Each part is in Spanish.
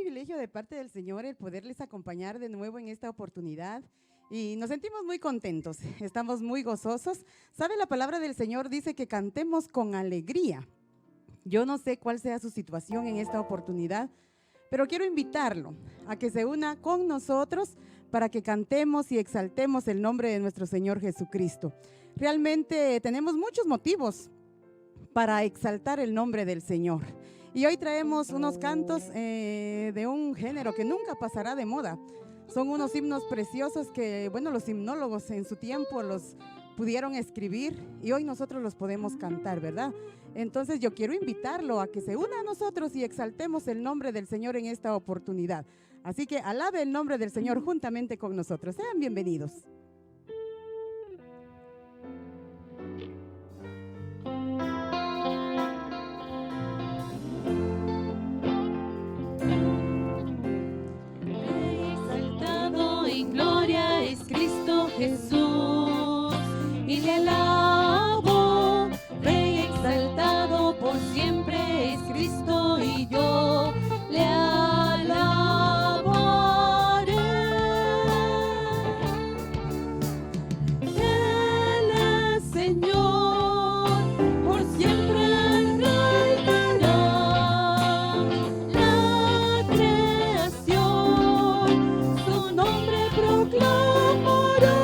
privilegio de parte del Señor el poderles acompañar de nuevo en esta oportunidad y nos sentimos muy contentos, estamos muy gozosos. ¿Sabe? La palabra del Señor dice que cantemos con alegría. Yo no sé cuál sea su situación en esta oportunidad, pero quiero invitarlo a que se una con nosotros para que cantemos y exaltemos el nombre de nuestro Señor Jesucristo. Realmente tenemos muchos motivos para exaltar el nombre del Señor. Y hoy traemos unos cantos de un género que nunca pasará de moda. Son unos himnos preciosos que, bueno, los himnólogos en su tiempo los pudieron escribir y hoy nosotros los podemos cantar, ¿verdad? Entonces yo quiero invitarlo a que se una a nosotros y exaltemos el nombre del Señor en esta oportunidad. Así que alabe el nombre del Señor juntamente con nosotros. Sean bienvenidos. Exaltado en gloria es Cristo Jesús y le alabo. Rey exaltado por siempre es Cristo y yo le alabaré. Él es Señor, por siempre reinará. La creación su nombre proclamará.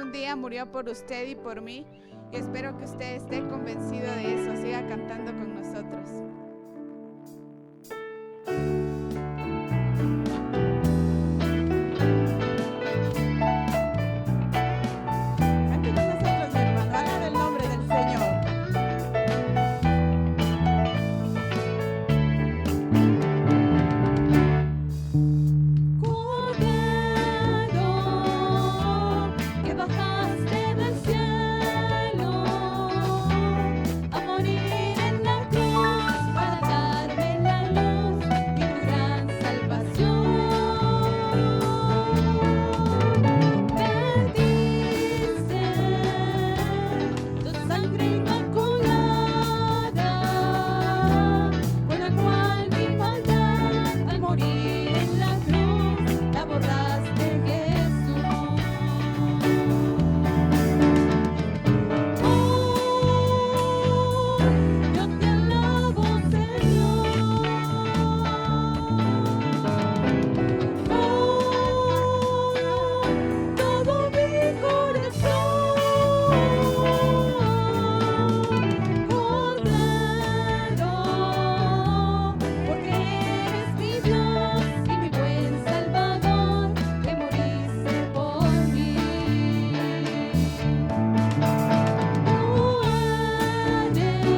un día murió por usted y por mí. Y espero que usted esté convencido de eso. Siga cantando con nosotros. Cante con nosotros, mi hermano. Alabe el nombre del Señor. Cordero, que bajaste del cielo a morir en la cruz para darme la luz y tu gran salvación. Perdiste tu sangre inmaculada, con la cual mi maldad al morir en la cruz la borraste, Jesús. Yo te alabo, Señor. Todo mi corazón, Cordero, porque eres mi Dios y mi buen Salvador, que moriste por mí. Tú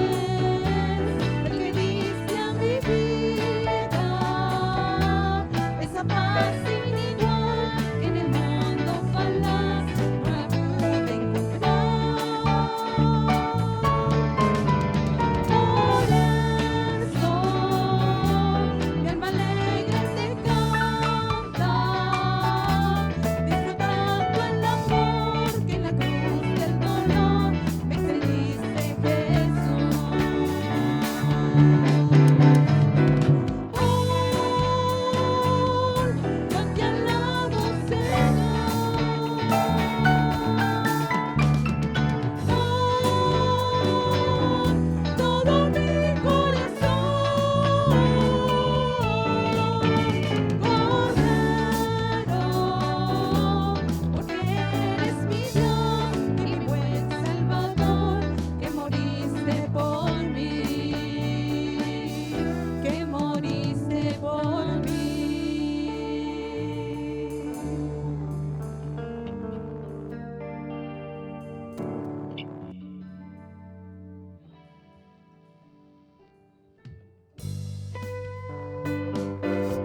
eres el que diste a mi vida esa paz sin igual que en el mundo falaz no la pude encontrar. Por eso mi alma alegre te canta, disfrutando el amor que en la cruz del dolor me extendiste, Jesús. Yo te alabo, Señor. Todo mi corazón, Cordero, porque eres mi Dios y mi buen Salvador, que moriste por mí, que moriste por mí.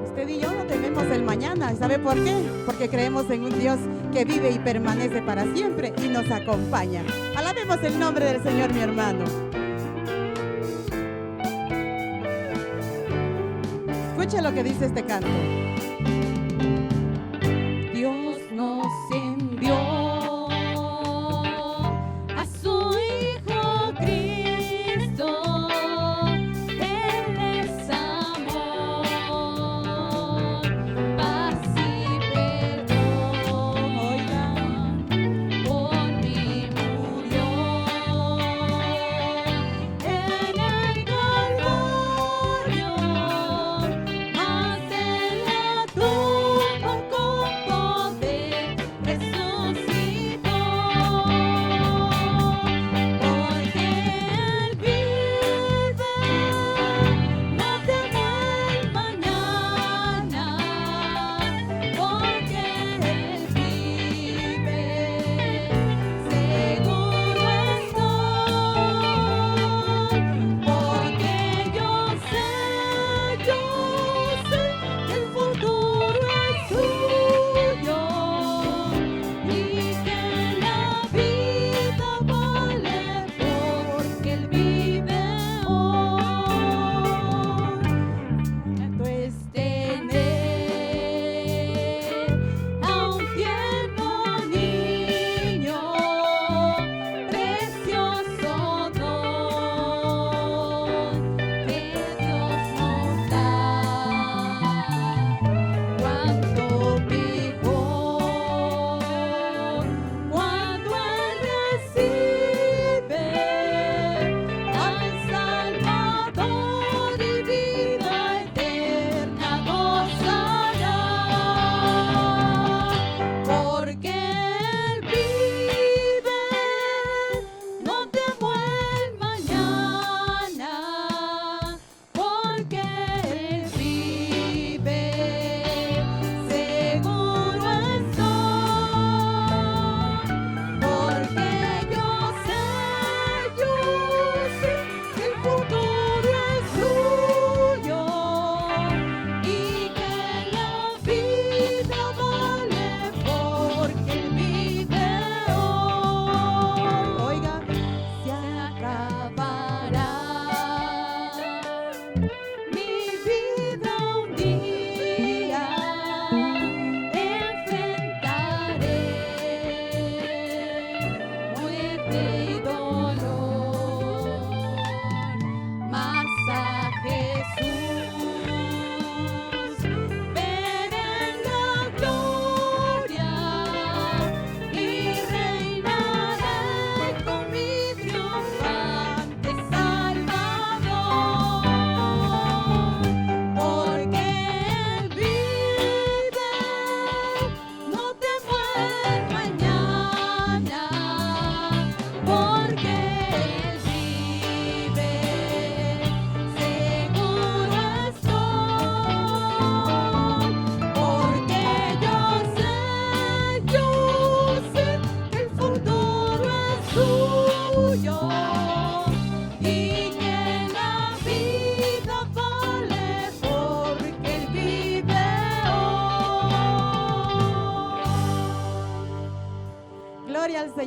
Usted y yo no tememos el mañana. ¿Sabe por qué? Porque creemos en un Dios que vive y permanece para siempre y nos acompaña. Alabemos el nombre del Señor, mi hermano. Escuche lo que dice este canto. Dios nos envió a su Hijo Cristo. Él es amor, paz y perdón. Oigan, por mí murió en el Calvario, mas en la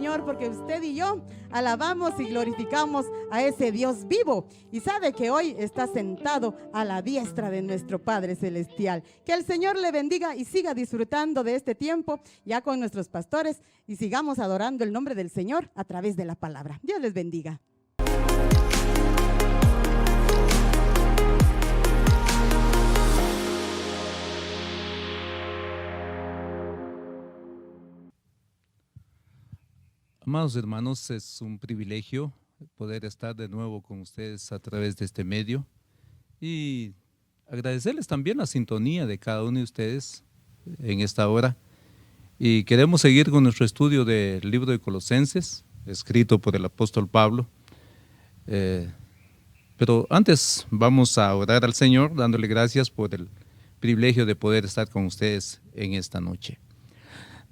Señor, porque usted y yo alabamos y glorificamos a ese Dios vivo. Y sabe que hoy está sentado a la diestra de nuestro Padre Celestial. Que el Señor le bendiga y siga disfrutando de este tiempo ya con nuestros pastores y sigamos adorando el nombre del Señor a través de la palabra. Dios les bendiga. Amados hermanos, es un privilegio poder estar de nuevo con ustedes a través de este medio y agradecerles también la sintonía de cada uno de ustedes en esta hora. Y queremos seguir con nuestro estudio del libro de Colosenses, escrito por el apóstol Pablo. Pero antes vamos a orar al Señor, dándole gracias por el privilegio de poder estar con ustedes en esta noche.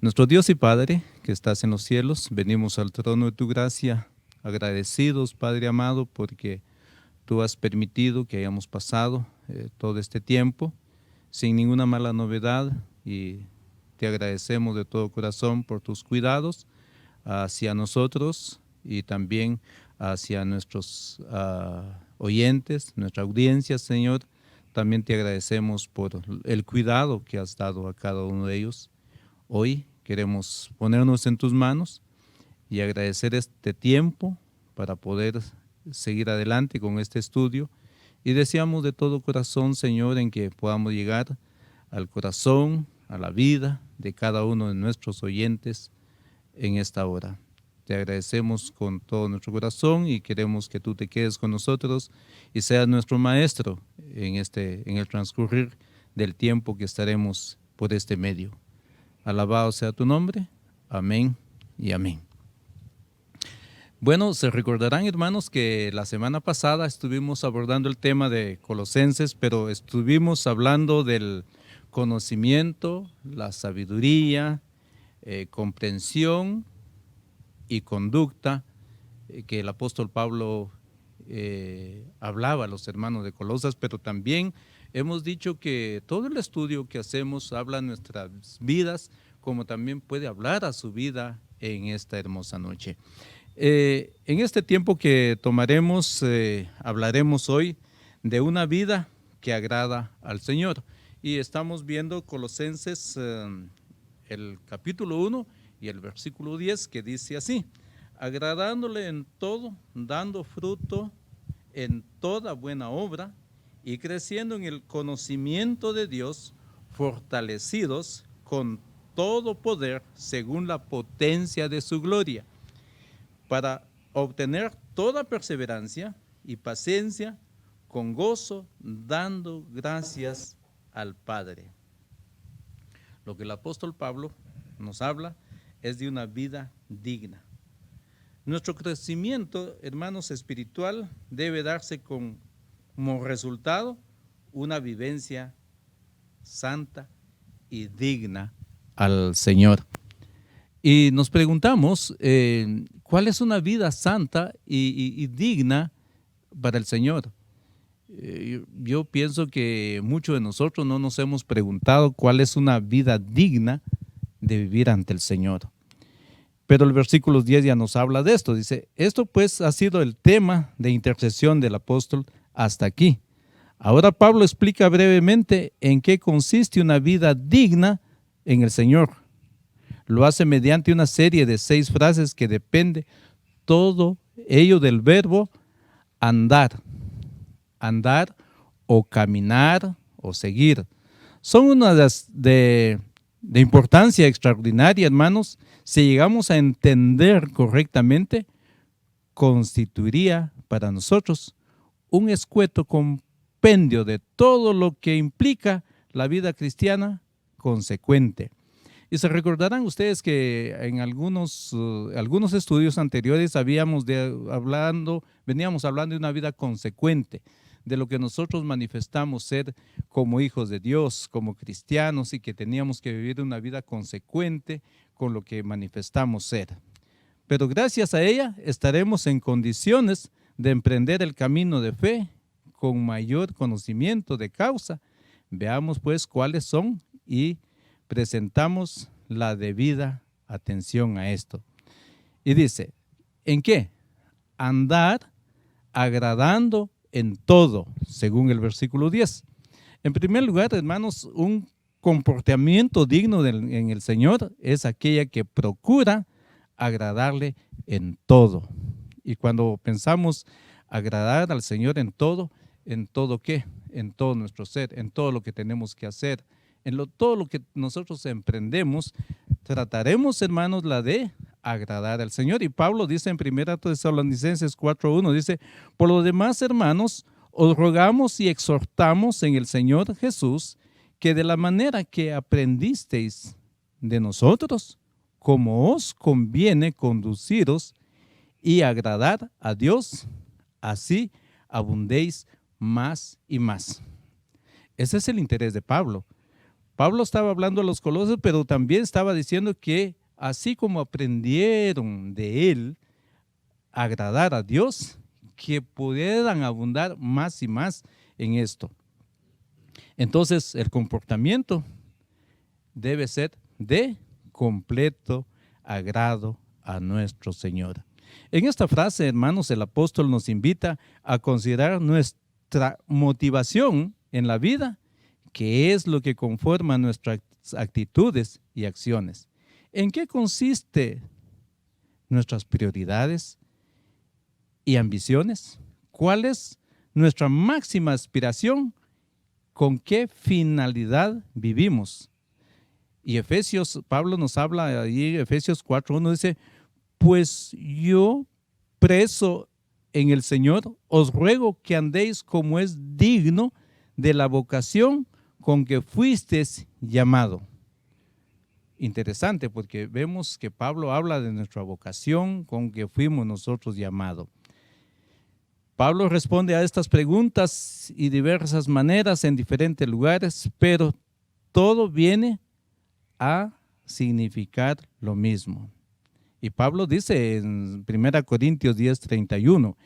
Nuestro Dios y Padre, que estás en los cielos, venimos al trono de tu gracia, agradecidos, Padre amado, porque tú has permitido que hayamos pasado todo este tiempo sin ninguna mala novedad, y te agradecemos de todo corazón por tus cuidados hacia nosotros y también hacia nuestros oyentes, nuestra audiencia, Señor. También te agradecemos por el cuidado que has dado a cada uno de ellos. Hoy queremos ponernos en tus manos y agradecer este tiempo para poder seguir adelante con este estudio, y deseamos de todo corazón, Señor, en que podamos llegar al corazón, a la vida de cada uno de nuestros oyentes en esta hora. Te agradecemos con todo nuestro corazón y queremos que tú te quedes con nosotros y seas nuestro maestro en el transcurrir del tiempo que estaremos por este medio. Alabado sea tu nombre. Amén y amén. Bueno, se recordarán, hermanos, que la semana pasada estuvimos abordando el tema de Colosenses, pero estuvimos hablando del conocimiento, la sabiduría, comprensión y conducta que el apóstol Pablo hablaba a los hermanos de Colosas, pero también hemos dicho que todo el estudio que hacemos habla a nuestras vidas, como también puede hablar a su vida en esta hermosa noche. En este tiempo que tomaremos, hablaremos hoy de una vida que agrada al Señor. Y estamos viendo Colosenses, el capítulo 1 y el versículo 10, que dice así: agradándole en todo, dando fruto en toda buena obra, y creciendo en el conocimiento de Dios, fortalecidos con todo poder según la potencia de su gloria, para obtener toda perseverancia y paciencia con gozo, dando gracias al Padre. Lo que el apóstol Pablo nos habla es de una vida digna. Nuestro crecimiento, hermanos, espiritual debe darse como resultado una vivencia santa y digna al Señor. Y nos preguntamos, ¿cuál es una vida santa y digna para el Señor? Yo pienso que muchos de nosotros no nos hemos preguntado cuál es una vida digna de vivir ante el Señor. Pero el versículo 10 ya nos habla de esto. Dice, esto pues ha sido el tema de intercesión del apóstol hasta aquí. Ahora Pablo explica brevemente en qué consiste una vida digna en el Señor. Lo hace mediante una serie de 6 frases que depende todo ello del verbo andar. Andar o caminar o seguir. Son unas de importancia extraordinaria, hermanos. Si llegamos a entender correctamente, constituiría para nosotros un escueto compendio de todo lo que implica la vida cristiana consecuente. Y se recordarán ustedes que en algunos estudios anteriores veníamos hablando de una vida consecuente, de lo que nosotros manifestamos ser como hijos de Dios, como cristianos, y que teníamos que vivir una vida consecuente con lo que manifestamos ser. Pero gracias a ella estaremos en condiciones de emprender el camino de fe con mayor conocimiento de causa. Veamos pues cuáles son y presentamos la debida atención a esto. Y dice, ¿en qué? Andar agradando en todo, según el versículo 10. En primer lugar, hermanos, un comportamiento digno en el Señor es aquella que procura agradarle en todo. Y cuando pensamos agradar al Señor ¿en todo qué? En todo nuestro ser, en todo lo que tenemos que hacer, todo lo que nosotros emprendemos, trataremos, hermanos, la de agradar al Señor. Y Pablo dice en 1 Tesalonicenses 4:1, dice, por lo demás, hermanos, os rogamos y exhortamos en el Señor Jesús que de la manera que aprendisteis de nosotros, como os conviene conduciros y agradar a Dios, así abundéis más y más. Ese es el interés de Pablo. Pablo estaba hablando a los Colosas, pero también estaba diciendo que así como aprendieron de él agradar a Dios, que pudieran abundar más y más en esto. Entonces, el comportamiento debe ser de completo agrado a nuestro Señor. En esta frase, hermanos, el apóstol nos invita a considerar nuestra motivación en la vida, que es lo que conforma nuestras actitudes y acciones. ¿En qué consiste nuestras prioridades y ambiciones? ¿Cuál es nuestra máxima aspiración? ¿Con qué finalidad vivimos? Y Pablo nos habla ahí, Efesios 4:1 dice, pues yo, preso en el Señor, os ruego que andéis como es digno de la vocación con que fuisteis llamado. Interesante, porque vemos que Pablo habla de nuestra vocación con que fuimos nosotros llamados. Pablo responde a estas preguntas y diversas maneras en diferentes lugares, pero todo viene a significar lo mismo. Y Pablo dice en 1 Corintios 10:31,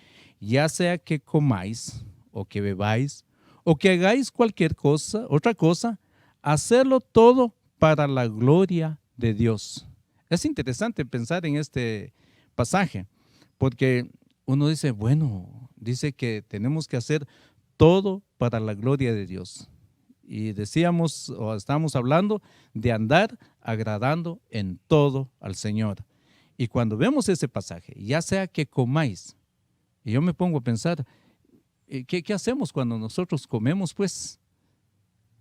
ya sea que comáis o que bebáis o que hagáis cualquier cosa, otra cosa, hacerlo todo para la gloria de Dios. Es interesante pensar en este pasaje, porque uno dice, bueno, dice que tenemos que hacer todo para la gloria de Dios. Y decíamos, o estamos hablando de andar agradando en todo al Señor. Y cuando vemos ese pasaje, ya sea que comáis, y yo me pongo a pensar, ¿qué hacemos cuando nosotros comemos? Pues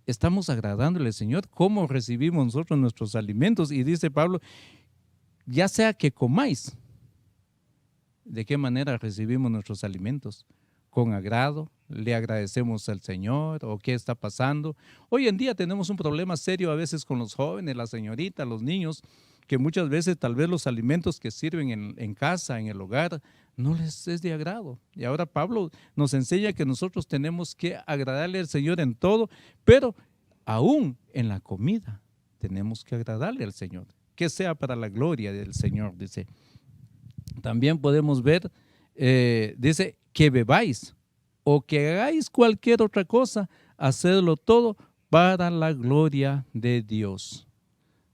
estamos agradándole al Señor. ¿Cómo recibimos nosotros nuestros alimentos? Y dice Pablo, ya sea que comáis, ¿de qué manera recibimos nuestros alimentos? ¿Con agrado? ¿Le agradecemos al Señor? ¿O qué está pasando? Hoy en día tenemos un problema serio a veces con los jóvenes, las señoritas, los niños, que muchas veces tal vez los alimentos que sirven en casa, en el hogar, no les es de agrado. Y ahora Pablo nos enseña que nosotros tenemos que agradarle al Señor en todo, pero aún en la comida tenemos que agradarle al Señor, que sea para la gloria del Señor, dice. También podemos ver, dice, que bebáis o que hagáis cualquier otra cosa, hacedlo todo para la gloria de Dios.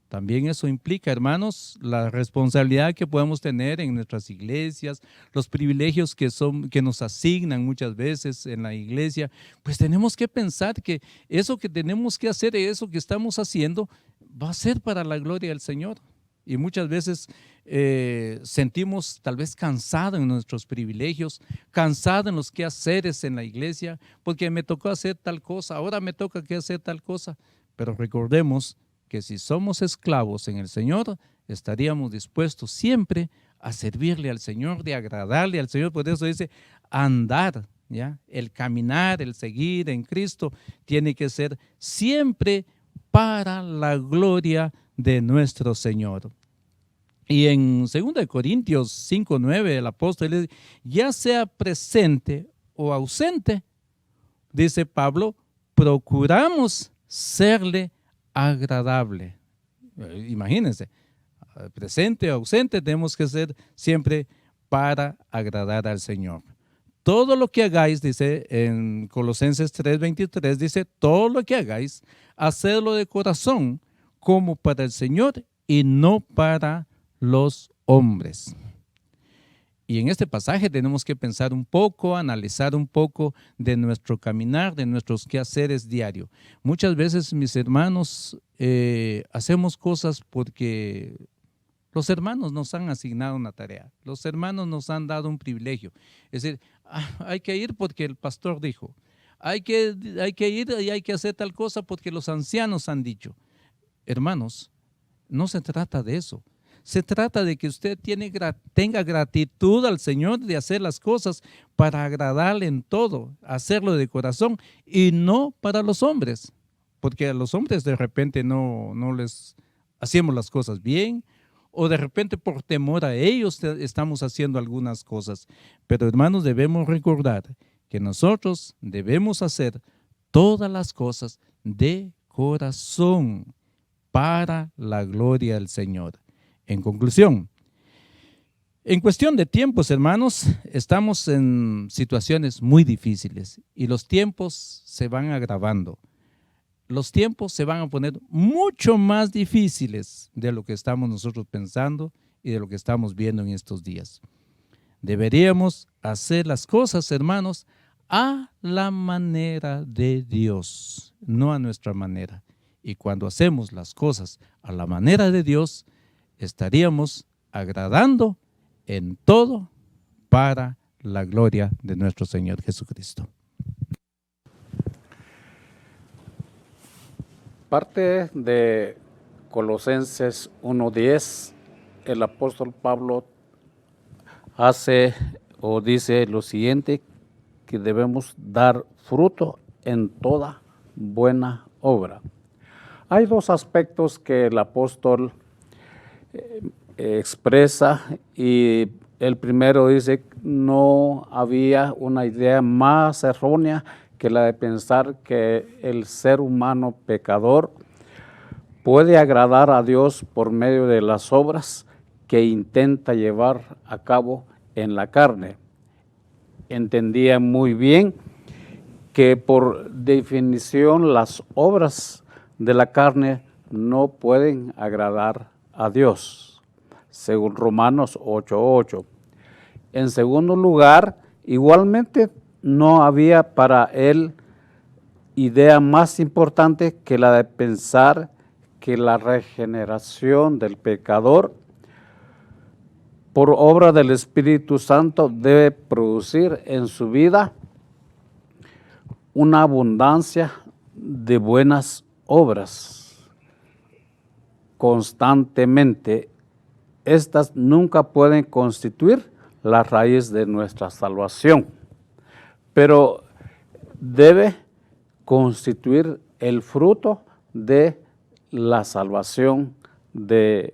También eso implica, hermanos, la responsabilidad que podemos tener en nuestras iglesias, los privilegios que nos asignan muchas veces en la iglesia. Pues tenemos que pensar que eso que tenemos que hacer, eso que estamos haciendo, va a ser para la gloria del Señor. Y muchas veces sentimos tal vez cansados en nuestros privilegios, cansados en los quehaceres en la iglesia, porque me tocó hacer tal cosa, ahora me toca que hacer tal cosa. Pero recordemos que si somos esclavos en el Señor, estaríamos dispuestos siempre a servirle al Señor, de agradarle al Señor. Por eso dice andar, ¿ya? El caminar, el seguir en Cristo, tiene que ser siempre para la gloria de nuestro Señor. Y en 2 Corintios 5:9, el apóstol dice, ya sea presente o ausente, dice Pablo, procuramos serle agradable. Imagínense, presente o ausente, tenemos que ser siempre para agradar al Señor. Todo lo que hagáis, dice en Colosenses 3:23, dice, todo lo que hagáis, hacedlo de corazón, como para el Señor y no para los hombres. Y en este pasaje tenemos que pensar un poco, analizar un poco de nuestro caminar, de nuestros quehaceres diarios. Muchas veces, mis hermanos, hacemos cosas porque los hermanos nos han asignado una tarea, los hermanos nos han dado un privilegio. Es decir, hay que ir porque el pastor dijo, hay que ir y hay que hacer tal cosa porque los ancianos han dicho. Hermanos, no se trata de eso. Se trata de que usted tenga gratitud al Señor de hacer las cosas para agradarle en todo, hacerlo de corazón y no para los hombres, porque a los hombres de repente no les hacemos las cosas bien o de repente por temor a ellos estamos haciendo algunas cosas. Pero hermanos, debemos recordar que nosotros debemos hacer todas las cosas de corazón para la gloria del Señor. En conclusión, en cuestión de tiempos, hermanos, estamos en situaciones muy difíciles y los tiempos se van agravando. Los tiempos se van a poner mucho más difíciles de lo que estamos nosotros pensando y de lo que estamos viendo en estos días. Deberíamos hacer las cosas, hermanos, a la manera de Dios, no a nuestra manera. Y cuando hacemos las cosas a la manera de Dios, estaríamos agradando en todo para la gloria de nuestro Señor Jesucristo. Parte de Colosenses 1:10, el apóstol Pablo hace o dice lo siguiente, que debemos dar fruto en toda buena obra. Hay dos aspectos que el apóstol expresa y el primero dice, no había una idea más errónea que la de pensar que el ser humano pecador puede agradar a Dios por medio de las obras que intenta llevar a cabo en la carne. Entendía muy bien que por definición las obras de la carne no pueden agradar a Dios, según Romanos 8:8. En segundo lugar, igualmente no había para él idea más importante que la de pensar que la regeneración del pecador por obra del Espíritu Santo debe producir en su vida una abundancia de buenas obras. Constantemente, estas nunca pueden constituir la raíz de nuestra salvación, pero debe constituir el fruto de la salvación de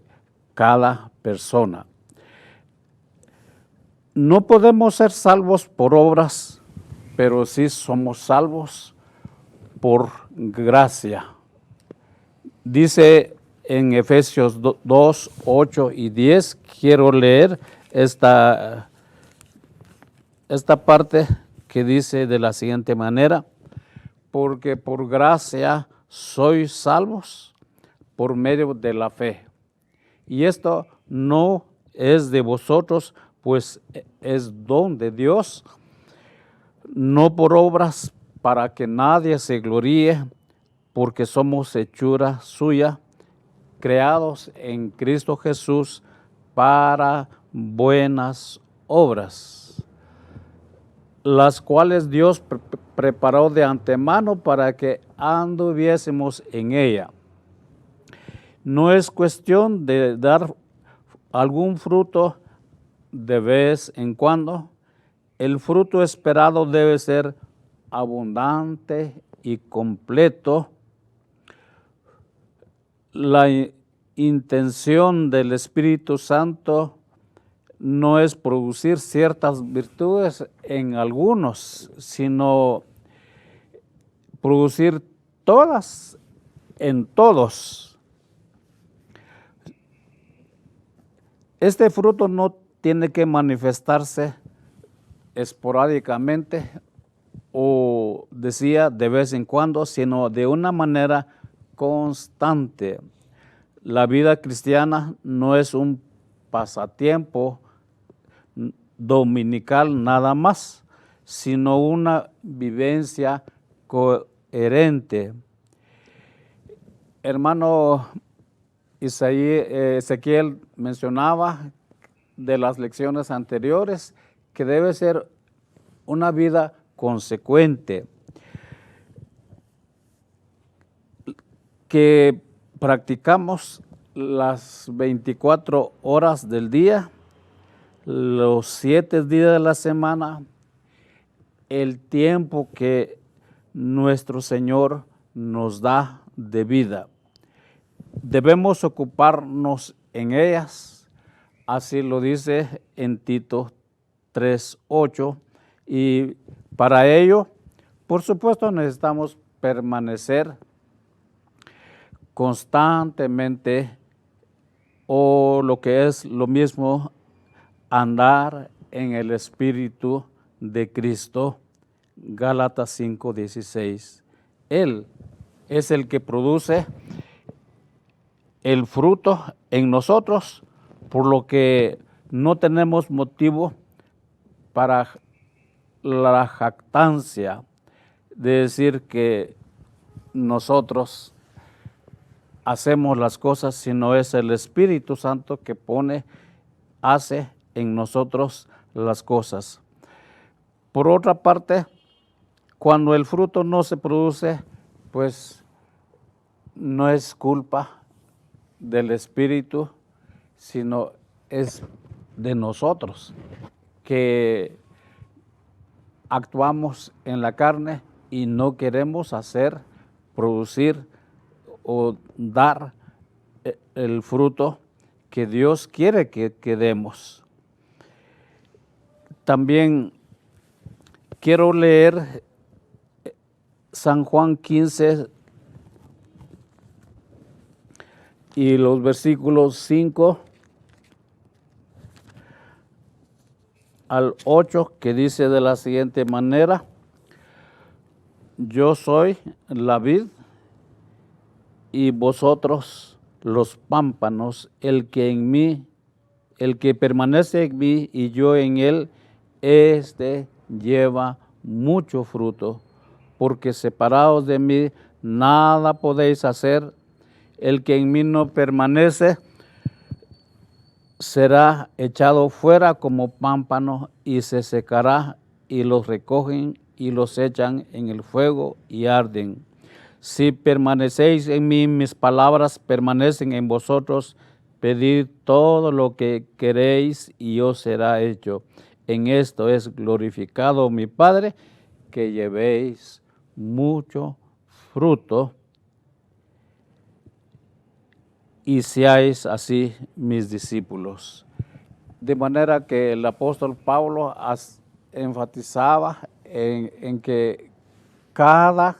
cada persona. No podemos ser salvos por obras, pero sí somos salvos por gracia. Dice en Efesios 2, 8 y 10, quiero leer esta parte que dice de la siguiente manera, porque por gracia sois salvos por medio de la fe. Y esto no es de vosotros, pues es don de Dios, no por obras para que nadie se gloríe, porque somos hechura suya, creados en Cristo Jesús para buenas obras, las cuales Dios preparó de antemano para que anduviésemos en ella. No es cuestión de dar algún fruto de vez en cuando. El fruto esperado debe ser abundante y completo. La intención del Espíritu Santo no es producir ciertas virtudes en algunos, sino producir todas en todos. Este fruto no tiene que manifestarse esporádicamente o decía de vez en cuando, sino de una manera constante. La vida cristiana no es un pasatiempo, dominical nada más, sino una vivencia coherente. Hermano Ezequiel mencionaba de las lecciones anteriores que debe ser una vida consecuente, que practicamos las 24 horas del día, los 7 días de la semana, el tiempo que nuestro Señor nos da de vida. Debemos ocuparnos en ellas, así lo dice en Tito 3:8, y para ello, por supuesto, necesitamos permanecer constantemente, o lo que es lo mismo, andar en el Espíritu de Cristo. Gálatas 5:16. Él es el que produce el fruto en nosotros, por lo que no tenemos motivo para la jactancia de decir que nosotros hacemos las cosas, sino es el Espíritu Santo que hace en nosotros las cosas. Por otra parte, cuando el fruto no se produce, pues no es culpa del Espíritu, sino es de nosotros que actuamos en la carne y no queremos producir o dar el fruto que Dios quiere que demos. También quiero leer San Juan 15 y los versículos 5 al 8, que dice de la siguiente manera: yo soy la vid y vosotros los pámpanos. El que permanece en mí y yo en él, este lleva mucho fruto, porque separados de mí nada podéis hacer. El que en mí no permanece será echado fuera como pámpano y se secará, y los recogen y los echan en el fuego y arden. Si permanecéis en mí, mis palabras permanecen en vosotros, pedid todo lo que queréis y os será hecho. En esto es glorificado mi Padre, que llevéis mucho fruto y seáis así mis discípulos. De manera que el apóstol Pablo enfatizaba en que cada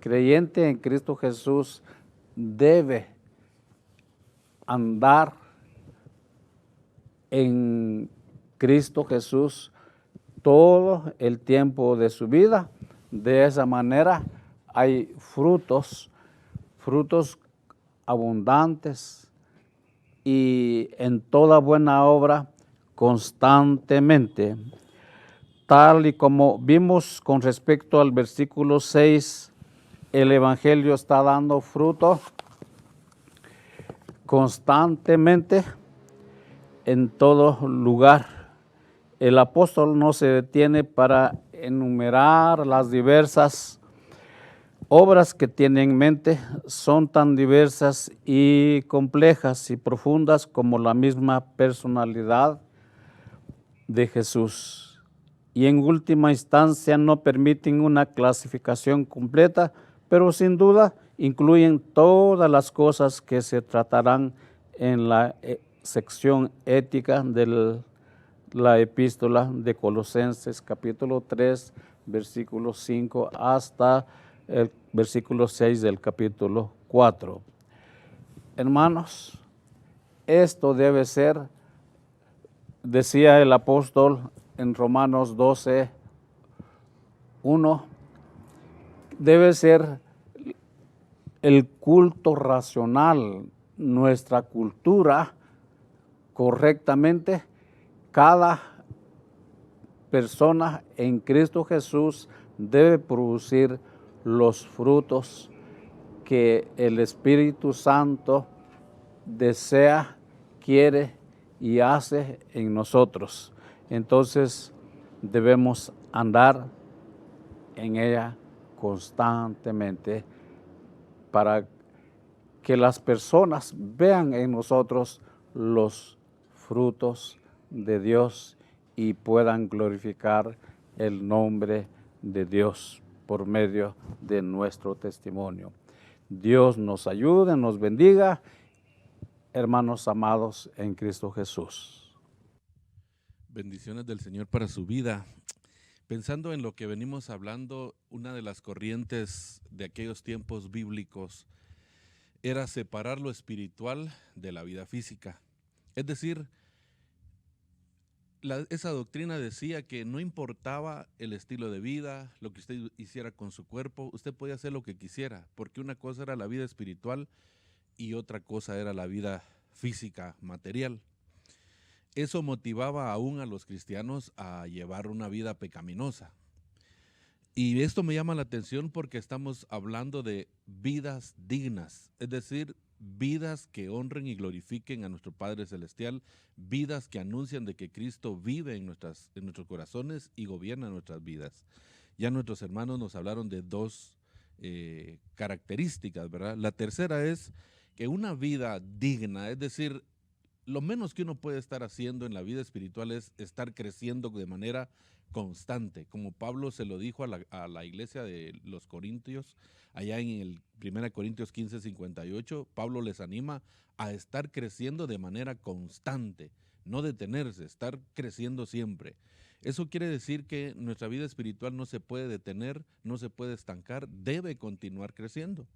creyente en Cristo Jesús debe andar en Cristo Jesús todo el tiempo de su vida. De esa manera hay frutos abundantes y en toda buena obra constantemente. Tal y como vimos con respecto al versículo 6, el Evangelio está dando fruto constantemente en todo lugar. El apóstol no se detiene para enumerar las diversas obras que tiene en mente. Son tan diversas y complejas y profundas como la misma personalidad de Jesús. Y en última instancia no permiten una clasificación completa, pero sin duda incluyen todas las cosas que se tratarán en la sección ética de la epístola de Colosenses, capítulo 3, versículo 5 hasta el versículo 6 del capítulo 4. Hermanos, esto debe ser, decía el apóstol en Romanos 12, 1, debe ser el culto racional, nuestra cultura correctamente. Cada persona en Cristo Jesús debe producir los frutos que el Espíritu Santo desea, quiere y hace en nosotros. Entonces debemos andar en ella constantemente para que las personas vean en nosotros los frutos de Dios y puedan glorificar el nombre de Dios por medio de nuestro testimonio. Dios nos ayude, nos bendiga, hermanos amados en Cristo Jesús. Bendiciones del Señor para su vida. Pensando en lo que venimos hablando, una de las corrientes de aquellos tiempos bíblicos era separar lo espiritual de la vida física. Es decir, esa doctrina decía que no importaba el estilo de vida, lo que usted hiciera con su cuerpo, usted podía hacer lo que quisiera, porque una cosa era la vida espiritual y otra cosa era la vida física, material. Eso motivaba aún a los cristianos a llevar una vida pecaminosa. Y esto me llama la atención porque estamos hablando de vidas dignas, es decir, vidas que honren y glorifiquen a nuestro Padre Celestial, vidas que anuncian de que Cristo vive en nuestros corazones y gobierna nuestras vidas. Ya nuestros hermanos nos hablaron de dos características, ¿verdad? La tercera es que una vida digna, es decir, lo menos que uno puede estar haciendo en la vida espiritual es estar creciendo de manera constante, como Pablo se lo dijo a la iglesia de los Corintios, allá en el 1 Corintios 15:58, Pablo les anima a estar creciendo de manera constante, no detenerse, estar creciendo siempre. Eso quiere decir que nuestra vida espiritual no se puede detener, no se puede estancar, debe continuar creciendo.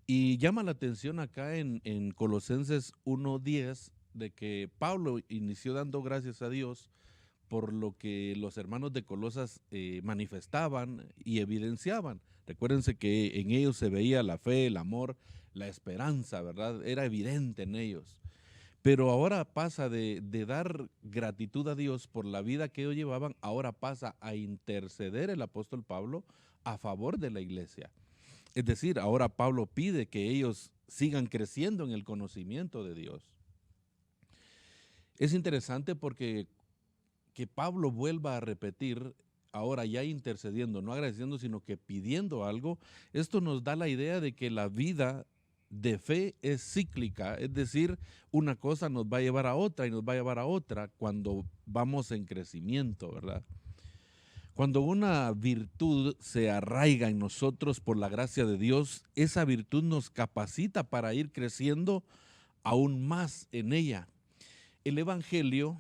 Y llama la atención acá en Colosenses 1:10 de que Pablo inició dando gracias a Dios por lo que los hermanos de Colosas manifestaban y evidenciaban. Recuérdense que en ellos se veía la fe, el amor, la esperanza, ¿verdad? Era evidente en ellos. Pero ahora pasa de dar gratitud a Dios por la vida que ellos llevaban, ahora pasa a interceder el apóstol Pablo a favor de la iglesia. Es decir, ahora Pablo pide que ellos sigan creciendo en el conocimiento de Dios. Es interesante porque que Pablo vuelva a repetir, ahora ya intercediendo, no agradeciendo, sino que pidiendo algo, esto nos da la idea de que la vida de fe es cíclica, es decir, una cosa nos va a llevar a otra y nos va a llevar a otra cuando vamos en crecimiento, ¿verdad? Cuando una virtud se arraiga en nosotros por la gracia de Dios, esa virtud nos capacita para ir creciendo aún más en ella. El Evangelio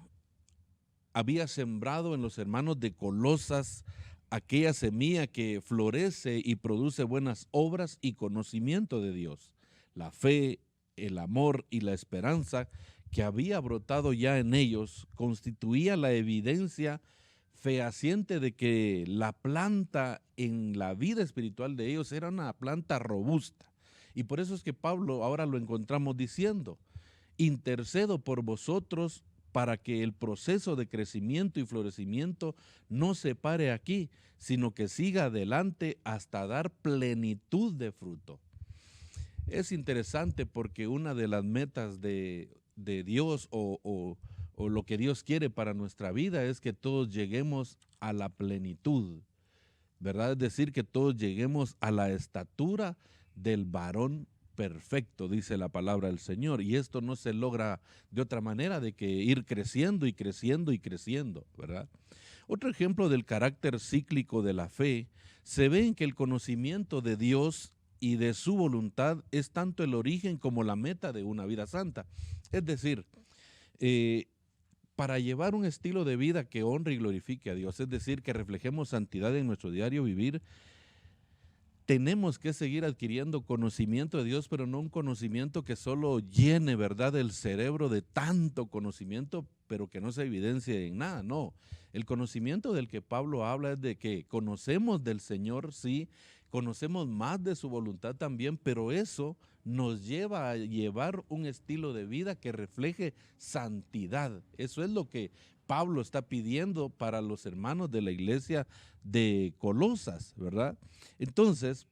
había sembrado en los hermanos de Colosas aquella semilla que florece y produce buenas obras y conocimiento de Dios. La fe, el amor y la esperanza que había brotado ya en ellos constituía la evidencia fehaciente de que la planta en la vida espiritual de ellos era una planta robusta. Y por eso es que Pablo ahora lo encontramos diciendo: intercedo por vosotros para que el proceso de crecimiento y florecimiento no se pare aquí, sino que siga adelante hasta dar plenitud de fruto. Es interesante porque una de las metas de Dios o lo que Dios quiere para nuestra vida es que todos lleguemos a la plenitud, ¿verdad? Es decir, que todos lleguemos a la estatura del varón perfecto, dice la palabra del Señor, y esto no se logra de otra manera de que ir creciendo y creciendo y creciendo, ¿verdad? Otro ejemplo del carácter cíclico de la fe se ve en que el conocimiento de Dios y de su voluntad es tanto el origen como la meta de una vida santa. Es decir, para llevar un estilo de vida que honre y glorifique a Dios, es decir, que reflejemos santidad en nuestro diario vivir, tenemos que seguir adquiriendo conocimiento de Dios, pero no un conocimiento que solo llene, ¿verdad?, el cerebro de tanto conocimiento, pero que no se evidencie en nada. No, el conocimiento del que Pablo habla es de que conocemos del Señor, sí, conocemos más de su voluntad también, pero eso nos lleva a llevar un estilo de vida que refleje santidad. Eso es lo que Pablo está pidiendo para los hermanos de la iglesia de Colosas, ¿verdad? Entonces,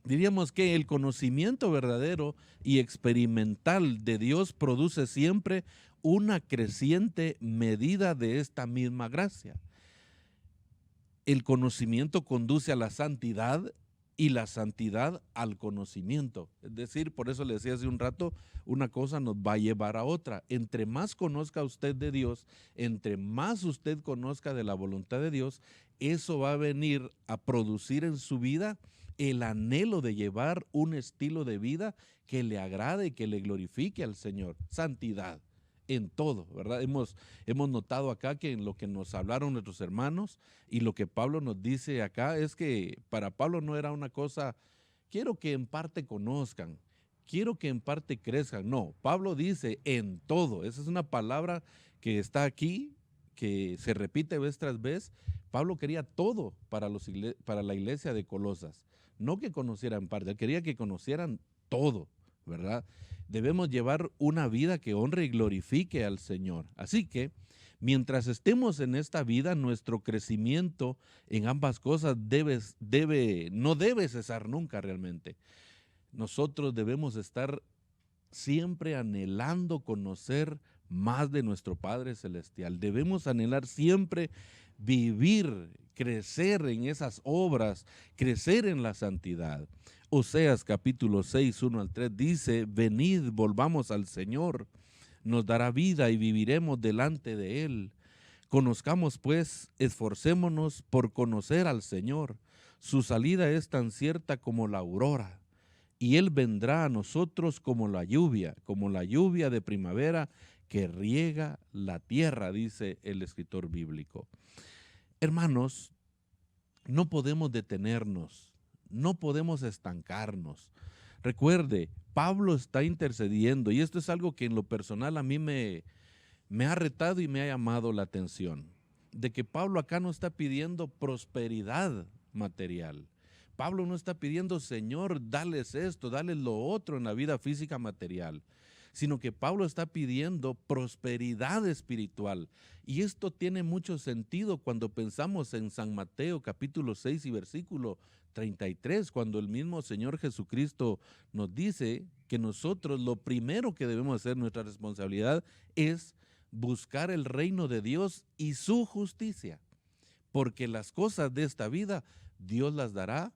diríamos que el conocimiento verdadero y experimental de Dios produce siempre una creciente medida de esta misma gracia. El conocimiento conduce a la santidad y la santidad al conocimiento. Es decir, por eso le decía hace un rato, una cosa nos va a llevar a otra. Entre más conozca usted de Dios, entre más usted conozca de la voluntad de Dios, eso va a venir a producir en su vida el anhelo de llevar un estilo de vida que le agrade y que le glorifique al Señor. Santidad en todo, ¿verdad? Hemos notado acá que en lo que nos hablaron nuestros hermanos y lo que Pablo nos dice acá es que para Pablo no era una cosa, quiero que en parte conozcan, quiero que en parte crezcan. No, Pablo dice en todo. Esa es una palabra que está aquí, que se repite vez tras vez. Pablo quería todo para la iglesia de Colosas. No que conocieran parte, él quería que conocieran todo, ¿verdad? Debemos llevar una vida que honre y glorifique al Señor. Así que, mientras estemos en esta vida, nuestro crecimiento en ambas cosas no debe cesar nunca realmente. Nosotros debemos estar siempre anhelando conocer más de nuestro Padre Celestial. Debemos anhelar siempre vivir, crecer en esas obras, crecer en la santidad. Oseas capítulo 6, 1 al 3 dice, venid, volvamos al Señor, nos dará vida y viviremos delante de Él. Conozcamos pues, esforcémonos por conocer al Señor. Su salida es tan cierta como la aurora, y Él vendrá a nosotros como la lluvia de primavera que riega la tierra, dice el escritor bíblico. Hermanos, no podemos detenernos, no podemos estancarnos. Recuerde, Pablo está intercediendo y esto es algo que en lo personal a mí me ha retado y me ha llamado la atención, de que Pablo acá no está pidiendo prosperidad material. Pablo no está pidiendo, Señor, dales esto, dales lo otro en la vida física material, sino que Pablo está pidiendo prosperidad espiritual. Y esto tiene mucho sentido cuando pensamos en San Mateo capítulo 6 y versículo 33, cuando el mismo Señor Jesucristo nos dice que nosotros lo primero que debemos hacer, nuestra responsabilidad, es buscar el reino de Dios y su justicia, porque las cosas de esta vida Dios las dará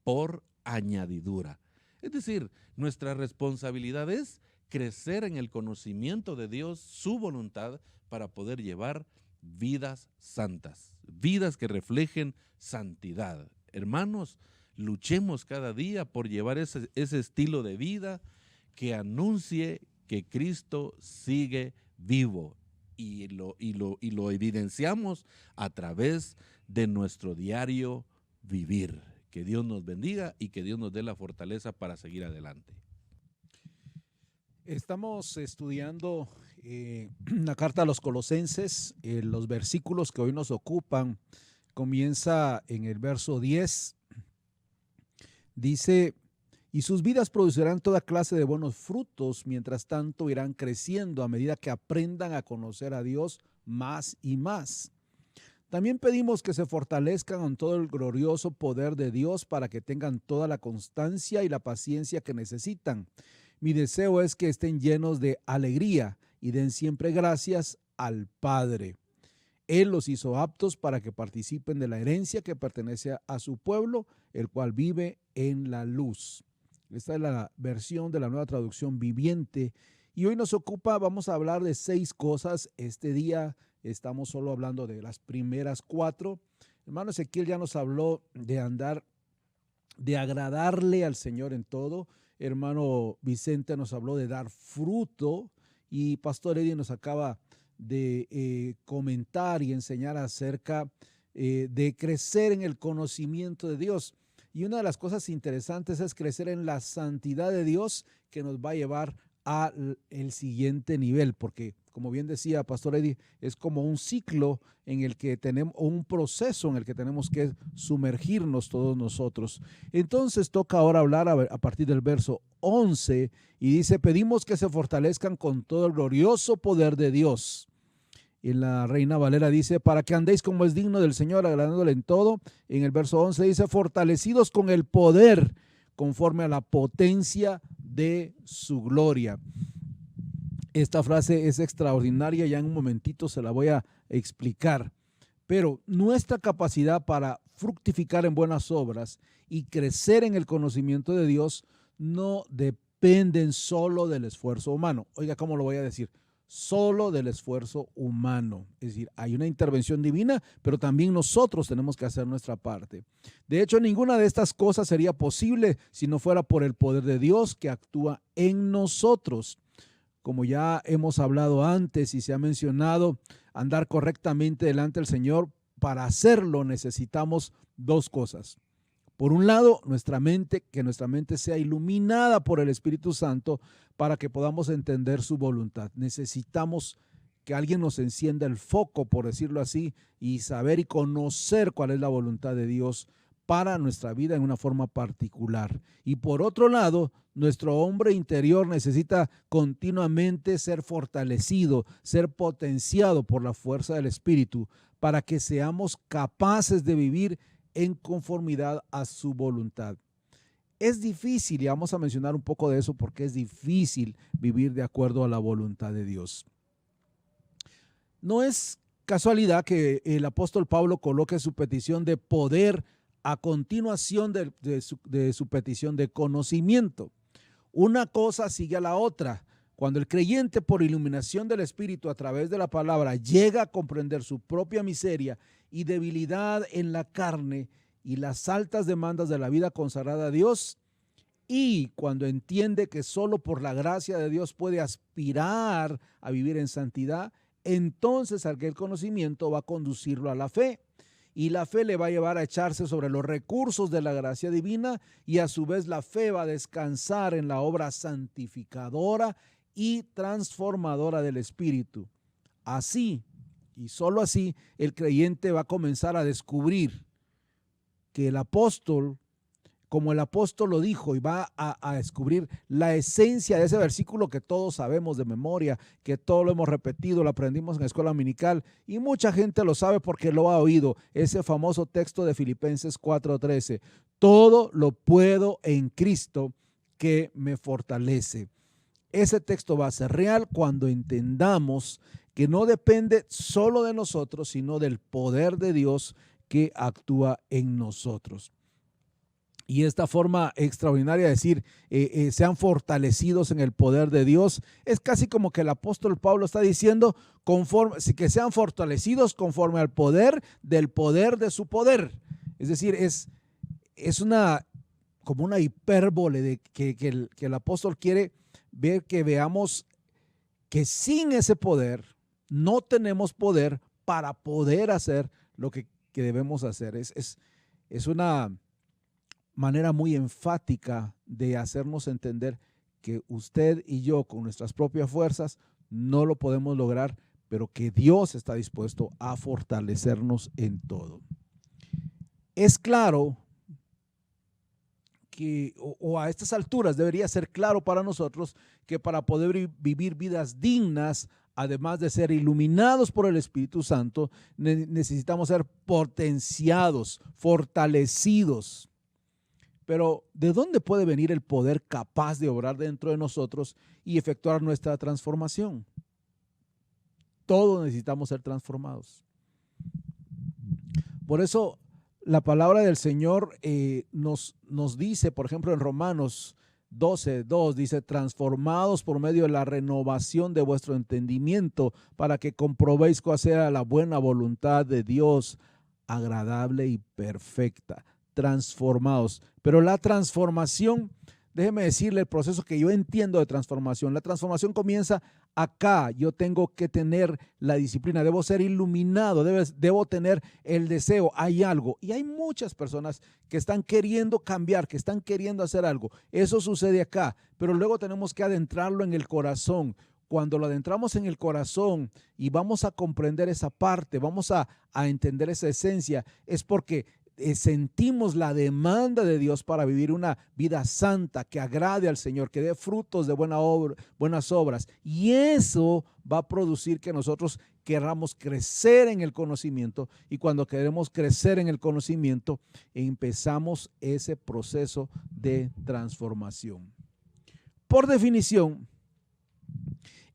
por añadidura. Es decir, nuestra responsabilidad es crecer en el conocimiento de Dios, su voluntad, para poder llevar vidas santas, vidas que reflejen santidad. Hermanos, luchemos cada día por llevar ese estilo de vida que anuncie que Cristo sigue vivo y lo evidenciamos a través de nuestro diario vivir. Que Dios nos bendiga y que Dios nos dé la fortaleza para seguir adelante. Estamos estudiando la carta a los Colosenses. Los versículos que hoy nos ocupan comienza en el verso 10. Dice, y sus vidas producirán toda clase de buenos frutos, mientras tanto irán creciendo a medida que aprendan a conocer a Dios más y más. También pedimos que se fortalezcan con todo el glorioso poder de Dios para que tengan toda la constancia y la paciencia que necesitan. Mi deseo es que estén llenos de alegría y den siempre gracias al Padre. Él los hizo aptos para que participen de la herencia que pertenece a su pueblo, el cual vive en la luz. Esta es la versión de la Nueva Traducción Viviente. Y hoy vamos a hablar de 6 cosas. Este día estamos solo hablando de las primeras 4. Hermano Ezequiel ya nos habló de agradarle al Señor en todo. Hermano Vicente nos habló de dar fruto y Pastor Eddie nos acaba de comentar y enseñar acerca de crecer en el conocimiento de Dios. Y una de las cosas interesantes es crecer en la santidad de Dios, que nos va a llevar al siguiente nivel, porque como bien decía Pastor Eddie, es como un ciclo en el que tenemos, o un proceso en el que tenemos que sumergirnos todos nosotros. Entonces toca ahora hablar a partir del verso 11 y dice, pedimos que se fortalezcan con todo el glorioso poder de Dios. En la Reina Valera dice, para que andéis como es digno del Señor, agradándole en todo. En el verso 11 dice, fortalecidos con el poder, conforme a la potencia de su gloria. Esta frase es extraordinaria, ya en un momentito se la voy a explicar. Pero nuestra capacidad para fructificar en buenas obras y crecer en el conocimiento de Dios no dependen solo del esfuerzo humano. Oiga, ¿cómo lo voy a decir? Solo del esfuerzo humano. Es decir, hay una intervención divina, pero también nosotros tenemos que hacer nuestra parte. De hecho, ninguna de estas cosas sería posible si no fuera por el poder de Dios que actúa en nosotros. Como ya hemos hablado antes y se ha mencionado, andar correctamente delante del Señor, para hacerlo necesitamos dos cosas. Por un lado, que nuestra mente sea iluminada por el Espíritu Santo para que podamos entender su voluntad. Necesitamos que alguien nos encienda el foco, por decirlo así, y saber y conocer cuál es la voluntad de Dios para nuestra vida en una forma particular. Y por otro lado, nuestro hombre interior necesita continuamente ser fortalecido, ser potenciado por la fuerza del Espíritu para que seamos capaces de vivir en conformidad a su voluntad. Es difícil, y vamos a mencionar un poco de eso porque es difícil vivir de acuerdo a la voluntad de Dios. No es casualidad que el apóstol Pablo coloque su petición de poder a continuación de su petición de conocimiento. Una cosa sigue a la otra. Cuando el creyente, por iluminación del Espíritu a través de la palabra, llega a comprender su propia miseria y debilidad en la carne y las altas demandas de la vida consagrada a Dios, y cuando entiende que solo por la gracia de Dios puede aspirar a vivir en santidad, entonces aquel conocimiento va a conducirlo a la fe. Y la fe le va a llevar a echarse sobre los recursos de la gracia divina, y a su vez la fe va a descansar en la obra santificadora y transformadora del Espíritu. Así, y solo así, el creyente va a comenzar a descubrir que el apóstol, como el apóstol lo dijo, y va a descubrir la esencia de ese versículo que todos sabemos de memoria, que todo lo hemos repetido, lo aprendimos en la escuela dominical y mucha gente lo sabe porque lo ha oído, ese famoso texto de Filipenses 4:13. Todo lo puedo en Cristo que me fortalece. Ese texto va a ser real cuando entendamos que no depende solo de nosotros, sino del poder de Dios que actúa en nosotros. Y esta forma extraordinaria de decir, sean fortalecidos en el poder de Dios, es casi como que el apóstol Pablo está diciendo, que sean fortalecidos conforme al poder de su poder. Es decir, es como una hipérbole de que el apóstol quiere ver, que veamos que sin ese poder no tenemos poder para poder hacer lo que debemos hacer. Es una manera muy enfática de hacernos entender que usted y yo con nuestras propias fuerzas no lo podemos lograr, pero que Dios está dispuesto a fortalecernos en todo. Es claro que, o a estas alturas debería ser claro para nosotros, que para poder vivir vidas dignas, además de ser iluminados por el Espíritu Santo, necesitamos ser potenciados, fortalecidos. Pero ¿de dónde puede venir el poder capaz de obrar dentro de nosotros y efectuar nuestra transformación? Todos necesitamos ser transformados. Por eso la palabra del Señor nos dice, por ejemplo, en Romanos 12:2, dice, transformados por medio de la renovación de vuestro entendimiento, para que comprobéis cuál sea la buena voluntad de Dios, agradable y perfecta. Transformados. Pero la transformación, déjeme decirle el proceso que yo entiendo de transformación. La transformación comienza acá. Yo tengo que tener la disciplina, debo ser iluminado, debo tener el deseo. Hay algo. Y hay muchas personas que están queriendo cambiar, que están queriendo hacer algo. Eso sucede acá. Pero luego tenemos que adentrarlo en el corazón. Cuando lo adentramos en el corazón y vamos a comprender esa parte, vamos a entender esa esencia, es porque sentimos la demanda de Dios para vivir una vida santa que agrade al Señor, que dé frutos de buenas obras, y eso va a producir que nosotros queramos crecer en el conocimiento, y cuando queremos crecer en el conocimiento, empezamos ese proceso de transformación. Por definición,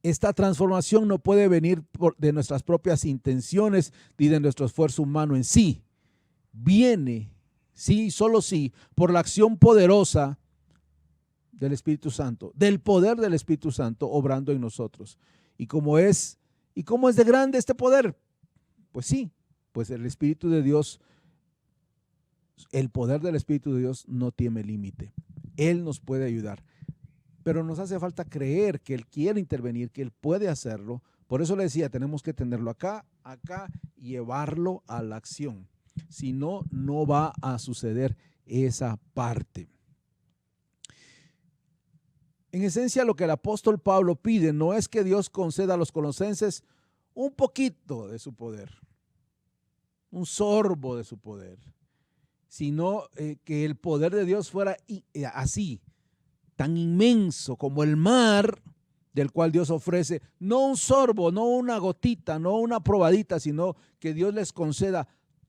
esta transformación no puede venir de nuestras propias intenciones ni de nuestro esfuerzo humano en sí. Viene, sí, solo sí, por la acción poderosa del Espíritu Santo, del poder del Espíritu Santo obrando en nosotros. ¿Y cómo es de grande este poder? Pues sí, pues el Espíritu de Dios, el poder del Espíritu de Dios no tiene límite. Él nos puede ayudar, pero nos hace falta creer que Él quiere intervenir, que Él puede hacerlo. Por eso le decía, tenemos que tenerlo acá y llevarlo a la acción. Si no, no va a suceder esa parte. En esencia, lo que el apóstol Pablo pide no es que Dios conceda a los colosenses un poquito de su poder, un sorbo de su poder, sino que el poder de Dios fuera así, tan inmenso como el mar, del cual Dios ofrece no un sorbo, no una gotita, no una probadita, sino que Dios les conceda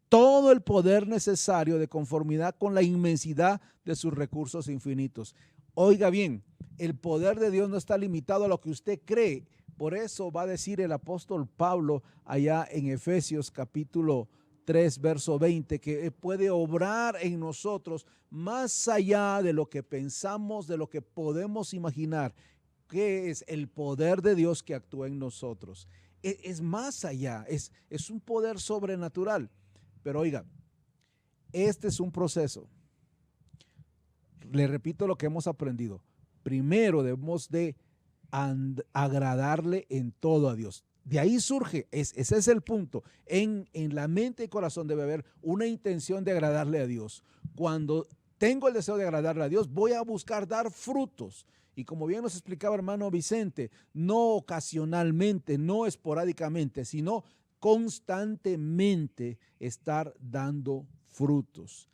todo el poder necesario de conformidad con la inmensidad de sus recursos infinitos. Oiga bien, el poder de Dios no está limitado a lo que usted cree. Por eso va a decir el apóstol Pablo allá en Efesios capítulo 3, verso 20, que puede obrar en nosotros más allá de lo que pensamos, de lo que podemos imaginar, que es el poder de Dios que actúa en nosotros. Es más allá, es un poder sobrenatural. Pero oiga, este es un proceso. Le repito lo que hemos aprendido. Primero debemos de agradarle en todo a Dios. De ahí surge, ese es el punto. En la mente y corazón debe haber una intención de agradarle a Dios. Cuando tengo el deseo de agradarle a Dios, voy a buscar dar frutos. Y como bien nos explicaba hermano Vicente, no ocasionalmente, no esporádicamente, sino constantemente estar dando frutos.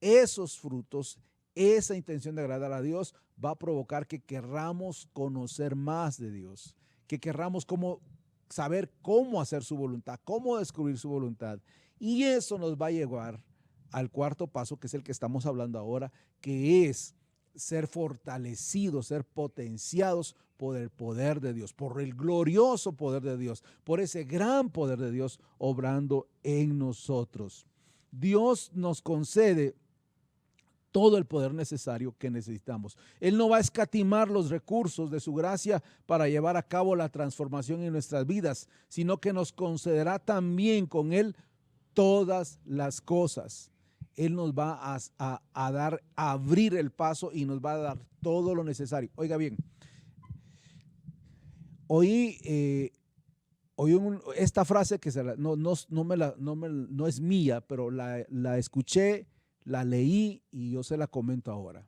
Esos frutos, esa intención de agradar a Dios va a provocar que querramos conocer más de Dios, que querramos saber cómo hacer su voluntad, cómo descubrir su voluntad. Y eso nos va a llevar al cuarto paso, que es el que estamos hablando ahora, que es ser fortalecidos, ser potenciados por el poder de Dios, por el glorioso poder de Dios, por ese gran poder de Dios obrando en nosotros. Dios nos concede todo el poder necesario que necesitamos. Él no va a escatimar los recursos de su gracia para llevar a cabo la transformación en nuestras vidas, sino que nos concederá también con Él todas las cosas. Él nos va a abrir el paso y nos va a dar todo lo necesario. Oiga bien, oí esta frase que no es mía, pero la escuché, la leí y yo se la comento ahora.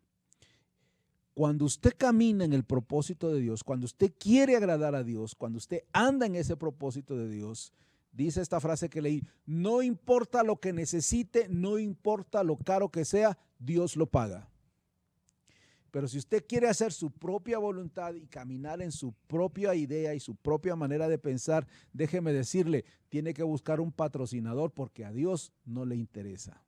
Cuando usted camina en el propósito de Dios, cuando usted quiere agradar a Dios, cuando usted anda en ese propósito de Dios, dice esta frase que leí, no importa lo que necesite, no importa lo caro que sea, Dios lo paga. Pero si usted quiere hacer su propia voluntad y caminar en su propia idea y su propia manera de pensar, déjeme decirle, tiene que buscar un patrocinador porque a Dios no le interesa.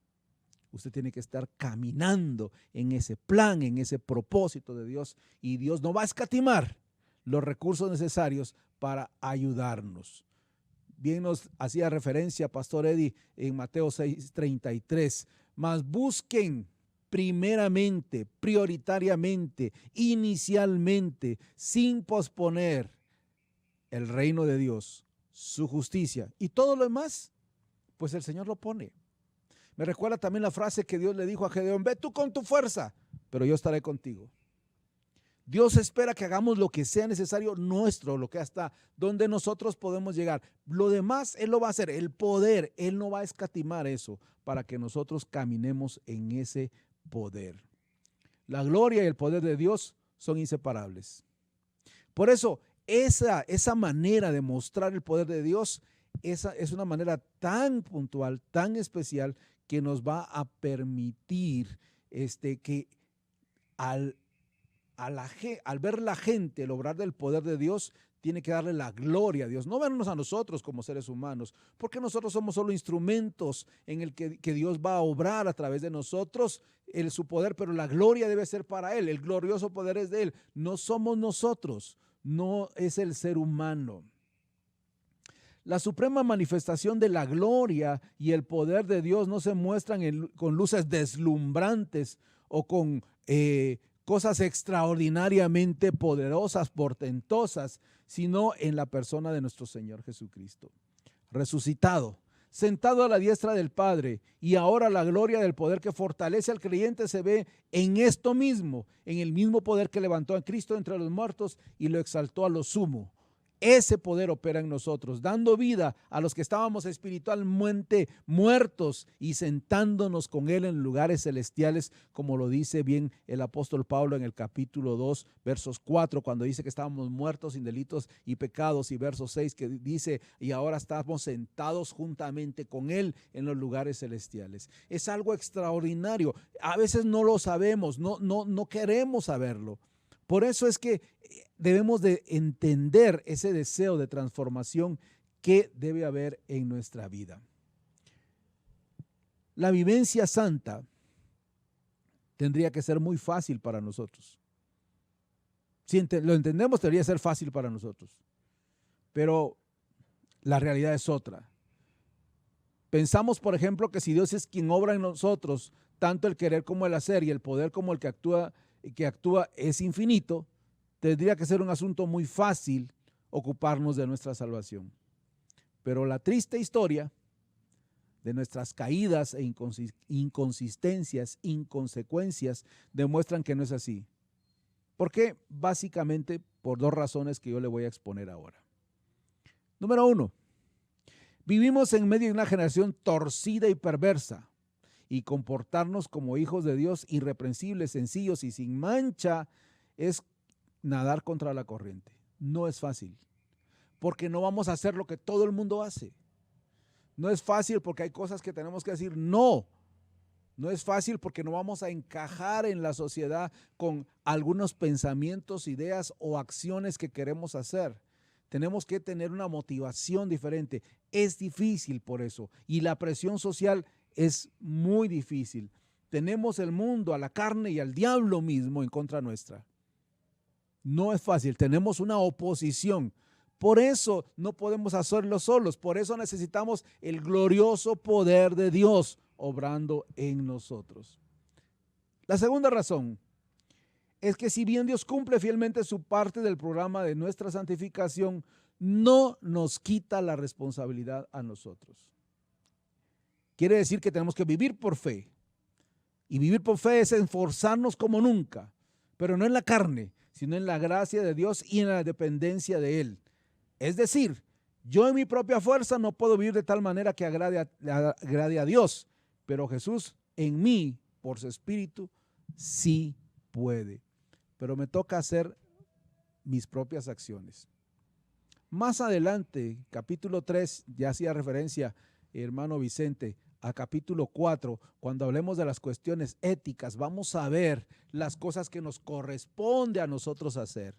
Usted tiene que estar caminando en ese plan, en ese propósito de Dios, y Dios no va a escatimar los recursos necesarios para ayudarnos. Bien nos hacía referencia Pastor Eddie en Mateo 6:33, mas busquen primeramente, prioritariamente, inicialmente, sin posponer el reino de Dios, su justicia y todo lo demás, pues el Señor lo pone. Me recuerda también la frase que Dios le dijo a Gedeón, ve tú con tu fuerza, pero yo estaré contigo. Dios espera que hagamos lo que sea necesario nuestro, lo que hasta donde nosotros podemos llegar. Lo demás Él lo va a hacer, el poder, Él no va a escatimar eso para que nosotros caminemos en ese poder. La gloria y el poder de Dios son inseparables. Por eso, esa manera de mostrar el poder de Dios, esa es una manera tan puntual, tan especial, que nos va a permitir que al ver la gente el obrar del poder de Dios, tiene que darle la gloria a Dios, no vernos a nosotros como seres humanos, porque nosotros somos solo instrumentos en el que Dios va a obrar a través de nosotros su poder, pero la gloria debe ser para Él, el glorioso poder es de Él, no somos nosotros, no es el ser humano. La suprema manifestación de la gloria y el poder de Dios no se muestran con luces deslumbrantes o con cosas extraordinariamente poderosas, portentosas, sino en la persona de nuestro Señor Jesucristo, resucitado, sentado a la diestra del Padre, y ahora la gloria del poder que fortalece al creyente se ve en esto mismo, en el mismo poder que levantó a Cristo entre los muertos y lo exaltó a lo sumo. Ese poder opera en nosotros, dando vida a los que estábamos espiritualmente muertos y sentándonos con Él en lugares celestiales, como lo dice bien el apóstol Pablo en el capítulo 2, versos 4, cuando dice que estábamos muertos sin delitos y pecados, y verso 6 que dice, y ahora estamos sentados juntamente con Él en los lugares celestiales. Es algo extraordinario. A veces no lo sabemos, no queremos saberlo. Por eso es que debemos de entender ese deseo de transformación que debe haber en nuestra vida. La vivencia santa tendría que ser muy fácil para nosotros. Si lo entendemos, debería ser fácil para nosotros. Pero la realidad es otra. Pensamos, por ejemplo, que si Dios es quien obra en nosotros, tanto el querer como el hacer y el poder como el que actúa es infinito, tendría que ser un asunto muy fácil ocuparnos de nuestra salvación. Pero la triste historia de nuestras caídas e inconsistencias, inconsecuencias, demuestran que no es así. ¿Por qué? Básicamente por dos razones que yo le voy a exponer ahora. Número 1, vivimos en medio de una generación torcida y perversa, y comportarnos como hijos de Dios irreprensibles, sencillos y sin mancha es nadar contra la corriente. No es fácil, porque no vamos a hacer lo que todo el mundo hace. No es fácil porque hay cosas que tenemos que decir no. No es fácil porque no vamos a encajar en la sociedad con algunos pensamientos, ideas o acciones que queremos hacer. Tenemos que tener una motivación diferente. Es difícil por eso. Y la presión social es muy difícil. Tenemos el mundo, a la carne y al diablo mismo en contra nuestra. No es fácil, tenemos una oposición. Por eso no podemos hacerlo solos, por eso necesitamos el glorioso poder de Dios obrando en nosotros. La segunda razón es que si bien Dios cumple fielmente su parte del programa de nuestra santificación, no nos quita la responsabilidad a nosotros. Quiere decir que tenemos que vivir por fe. Y vivir por fe es esforzarnos como nunca, pero no en la carne, sino en la gracia de Dios y en la dependencia de Él. Es decir, yo en mi propia fuerza no puedo vivir de tal manera que agrade a Dios, pero Jesús en mí, por su Espíritu, sí puede. Pero me toca hacer mis propias acciones. Más adelante, capítulo 3, ya hacía referencia, hermano Vicente, a capítulo 4, cuando hablemos de las cuestiones éticas, vamos a ver las cosas que nos corresponde a nosotros hacer.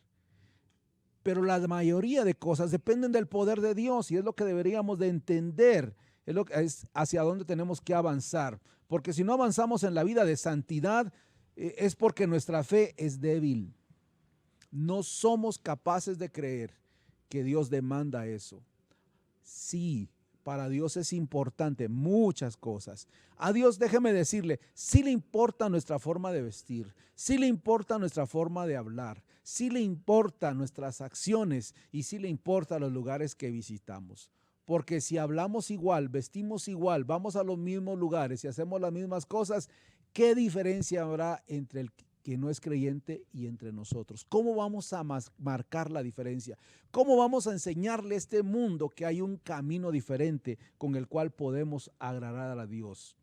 Pero la mayoría de cosas dependen del poder de Dios y es lo que deberíamos de entender, es hacia dónde tenemos que avanzar. Porque si no avanzamos en la vida de santidad, es porque nuestra fe es débil. No somos capaces de creer que Dios demanda eso. Sí, para Dios es importante muchas cosas. A Dios, déjeme decirle, sí le importa nuestra forma de vestir, sí le importa nuestra forma de hablar, sí le importa nuestras acciones y sí le importa los lugares que visitamos. Porque si hablamos igual, vestimos igual, vamos a los mismos lugares y hacemos las mismas cosas, ¿qué diferencia habrá entre el que no es creyente y entre nosotros? ¿Cómo vamos a marcar la diferencia? ¿Cómo vamos a enseñarle a este mundo que hay un camino diferente con el cual podemos agradar a Dios?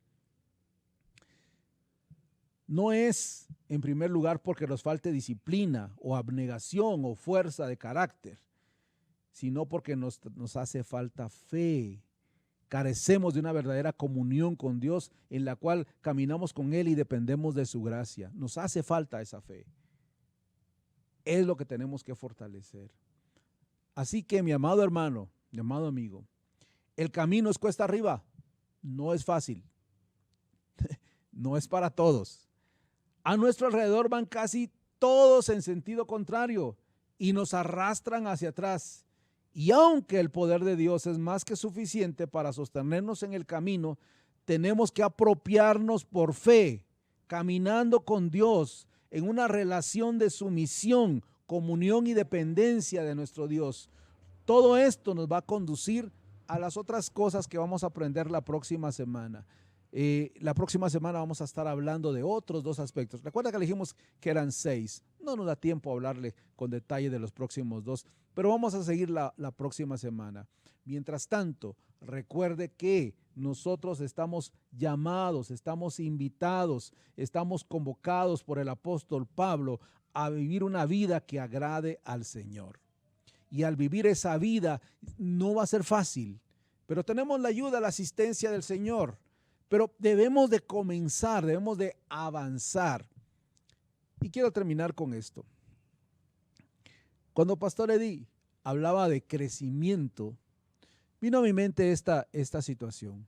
No es, en primer lugar, porque nos falte disciplina o abnegación o fuerza de carácter, sino porque nos hace falta fe. Carecemos de una verdadera comunión con Dios en la cual caminamos con Él y dependemos de su gracia. Nos hace falta esa fe. Es lo que tenemos que fortalecer. Así que mi amado hermano, mi amado amigo, el camino es cuesta arriba, no es fácil, no es para todos. A nuestro alrededor van casi todos en sentido contrario y nos arrastran hacia atrás. Y aunque el poder de Dios es más que suficiente para sostenernos en el camino, tenemos que apropiarnos por fe, caminando con Dios en una relación de sumisión, comunión y dependencia de nuestro Dios. Todo esto nos va a conducir a las otras cosas que vamos a aprender la próxima semana. La próxima semana vamos a estar hablando de otros 2 aspectos. Recuerda que dijimos que eran 6. No nos da tiempo a hablarle con detalle de los próximos 2, pero vamos a seguir la próxima semana. Mientras tanto, recuerde que nosotros estamos llamados, estamos invitados, estamos convocados por el apóstol Pablo a vivir una vida que agrade al Señor. Y al vivir esa vida no va a ser fácil, pero tenemos la ayuda, la asistencia del Señor. Pero debemos de comenzar, debemos de avanzar. Y quiero terminar con esto. Cuando Pastor Eddie hablaba de crecimiento, vino a mi mente esta situación.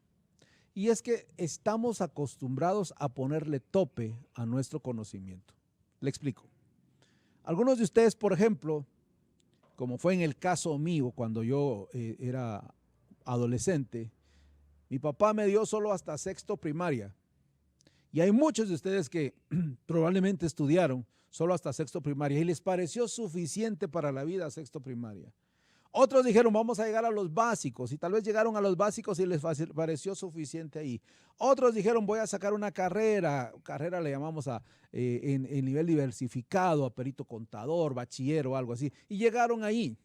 Y es que estamos acostumbrados a ponerle tope a nuestro conocimiento. Le explico. Algunos de ustedes, por ejemplo, como fue en el caso mío cuando yo era adolescente, mi papá me dio solo hasta 6º primaria. Y hay muchos de ustedes que probablemente estudiaron solo hasta 6º primaria y les pareció suficiente para la vida 6º primaria. Otros dijeron, vamos a llegar a los básicos, y tal vez llegaron a los básicos y les pareció suficiente ahí. Otros dijeron, voy a sacar una carrera le llamamos en nivel diversificado, a perito contador, bachiller o algo así, y llegaron ahí.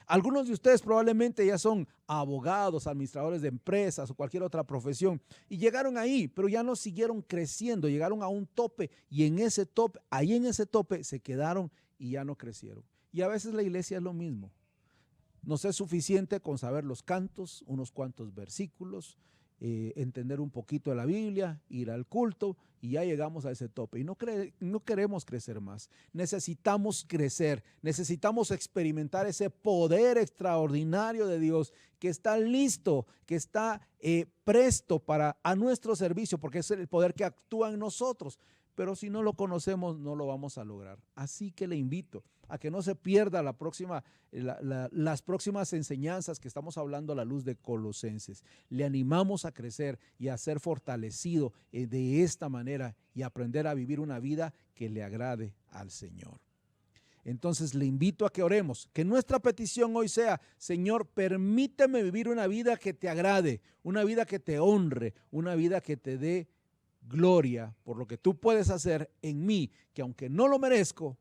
Algunos de ustedes probablemente ya son abogados, administradores de empresas o cualquier otra profesión y llegaron ahí, pero ya no siguieron creciendo, llegaron a un tope y ahí en ese tope se quedaron y ya no crecieron. Y a veces la iglesia es lo mismo. Nos es suficiente con saber los cantos, unos cuantos versículos, entender un poquito de la Biblia, ir al culto y ya llegamos a ese tope. Y no queremos crecer más. Necesitamos crecer, necesitamos experimentar ese poder extraordinario de Dios que está listo, que está presto a nuestro servicio, porque es el poder que actúa en nosotros. Pero si no lo conocemos, no lo vamos a lograr. Así que le invito a que no se pierda las próximas enseñanzas que estamos hablando a la luz de Colosenses. Le animamos a crecer y a ser fortalecido de esta manera y aprender a vivir una vida que le agrade al Señor. Entonces le invito a que oremos, que nuestra petición hoy sea, Señor, permíteme vivir una vida que te agrade, una vida que te honre, una vida que te dé gloria por lo que tú puedes hacer en mí, que aunque no lo merezco,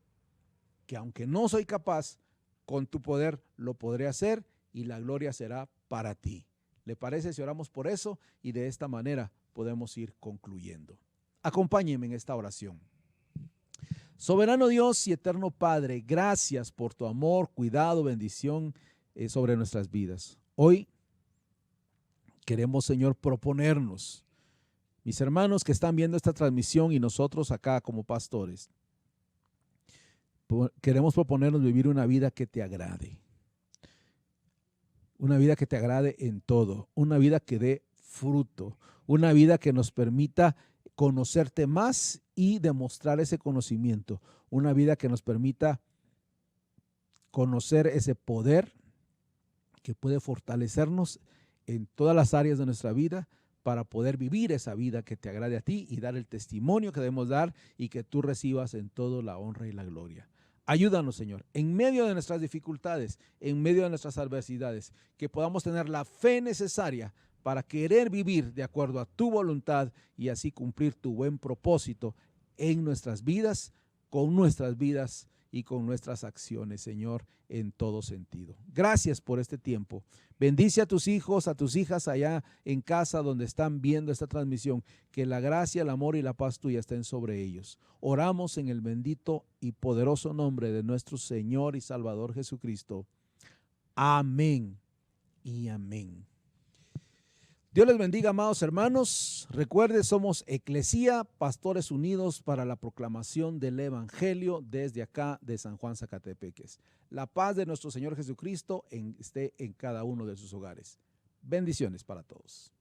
que aunque no soy capaz, con tu poder lo podré hacer y la gloria será para ti. ¿Le parece si oramos por eso? Y de esta manera podemos ir concluyendo. Acompáñenme en esta oración. Soberano Dios y eterno Padre, gracias por tu amor, cuidado, bendición sobre nuestras vidas. Hoy queremos, Señor, proponernos, mis hermanos que están viendo esta transmisión y nosotros acá como pastores, queremos proponernos vivir una vida que te agrade. Una vida que te agrade en todo, una vida que dé fruto, una vida que nos permita conocerte más y demostrar ese conocimiento, una vida que nos permita conocer ese poder que puede fortalecernos en todas las áreas de nuestra vida para poder vivir esa vida que te agrade a ti y dar el testimonio que debemos dar y que tú recibas en todo la honra y la gloria. Ayúdanos, Señor, en medio de nuestras dificultades, en medio de nuestras adversidades, que podamos tener la fe necesaria para querer vivir de acuerdo a tu voluntad y así cumplir tu buen propósito en nuestras vidas, con nuestras vidas y con nuestras acciones, Señor, en todo sentido. Gracias por este tiempo. Bendice a tus hijos, a tus hijas allá en casa donde están viendo esta transmisión. Que la gracia, el amor y la paz tuya estén sobre ellos. Oramos en el bendito y poderoso nombre de nuestro Señor y Salvador Jesucristo. Amén y amén. Dios les bendiga, amados hermanos. Recuerde, somos Eclesía, Pastores Unidos para la proclamación del Evangelio desde acá de San Juan Zacatepeques. La paz de nuestro Señor Jesucristo esté en cada uno de sus hogares. Bendiciones para todos.